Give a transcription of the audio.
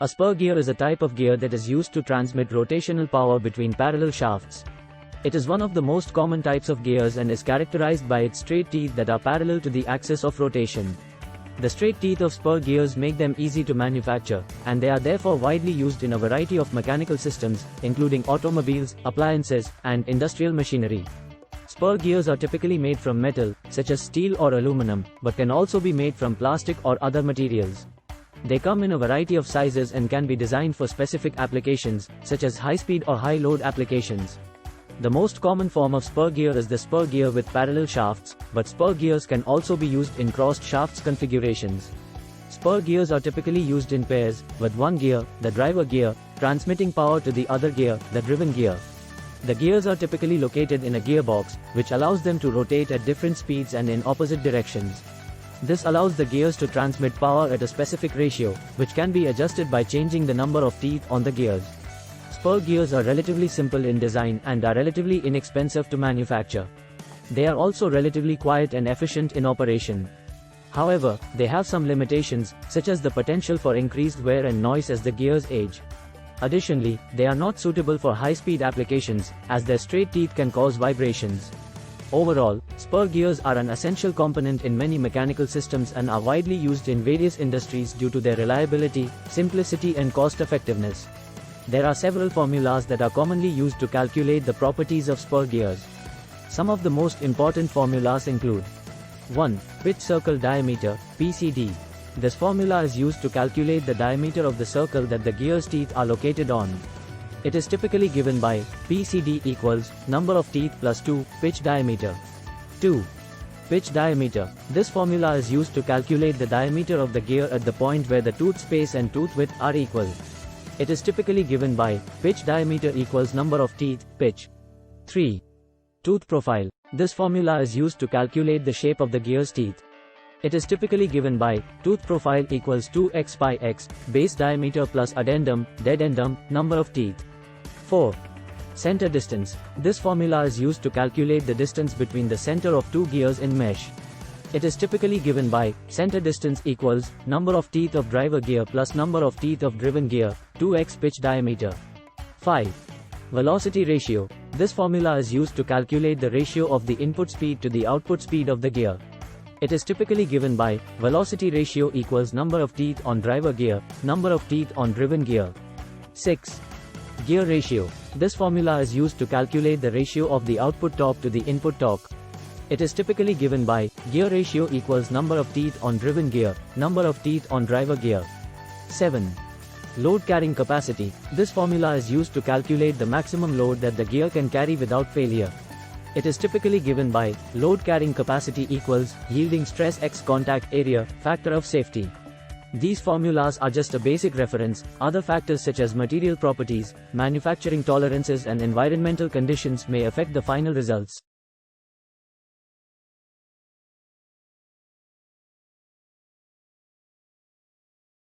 A spur gear is a type of gear that is used to transmit rotational power between parallel shafts. It is one of the most common types of gears and is characterized by its straight teeth that are parallel to the axis of rotation. The straight teeth of spur gears make them easy to manufacture, and they are therefore widely used in a variety of mechanical systems, including automobiles, appliances, and industrial machinery. Spur gears are typically made from metal, such as steel or aluminum, but can also be made from plastic or other materials. They come in a variety of sizes and can be designed for specific applications, such as high-speed or high-load applications. The most common form of spur gear is the spur gear with parallel shafts, but spur gears can also be used in crossed shafts configurations. Spur gears are typically used in pairs, with one gear, the driver gear, transmitting power to the other gear, the driven gear. The gears are typically located in a gearbox, which allows them to rotate at different speeds and in opposite directions. This allows the gears to transmit power at a specific ratio, which can be adjusted by changing the number of teeth on the gears. Spur gears are relatively simple in design and are relatively inexpensive to manufacture. They are also relatively quiet and efficient in operation. However, they have some limitations, such as the potential for increased wear and noise as the gears age. Additionally, they are not suitable for high-speed applications, as their straight teeth can cause vibrations. Overall, spur gears are an essential component in many mechanical systems and are widely used in various industries due to their reliability, simplicity and cost-effectiveness. There are several formulas that are commonly used to calculate the properties of spur gears. Some of the most important formulas include 1. Pitch circle diameter, PCD. This formula is used to calculate the diameter of the circle that the gear's teeth are located on. It is typically given by PCD equals number of teeth plus 2, pitch diameter. 2. Pitch diameter. This formula is used to calculate the diameter of the gear at the point where the tooth space and tooth width are equal. It is typically given by pitch diameter equals number of teeth, pitch. 3. Tooth profile. This formula is used to calculate the shape of the gear's teeth. It is typically given by tooth profile equals 2x pi x, base diameter plus addendum, dedendum, number of teeth. 4. Center distance. This formula is used to calculate the distance between the center of two gears in mesh. It is typically given by center distance equals number of teeth of driver gear plus number of teeth of driven gear, 2x pitch diameter. 5. Velocity ratio. This formula is used to calculate the ratio of the input speed to the output speed of the gear. It is typically given by velocity ratio equals number of teeth on driver gear, number of teeth on driven gear. 6. Gear ratio. This formula is used to calculate the ratio of the output torque to the input torque. It is typically given by gear ratio equals number of teeth on driven gear, number of teeth on driver gear. 7. Load carrying capacity. This formula is used to calculate the maximum load that the gear can carry without failure. It is typically given by load carrying capacity equals yielding stress x contact area, factor of safety. These formulas are just a basic reference. Other factors such as material properties, manufacturing tolerances and environmental conditions may affect the final results.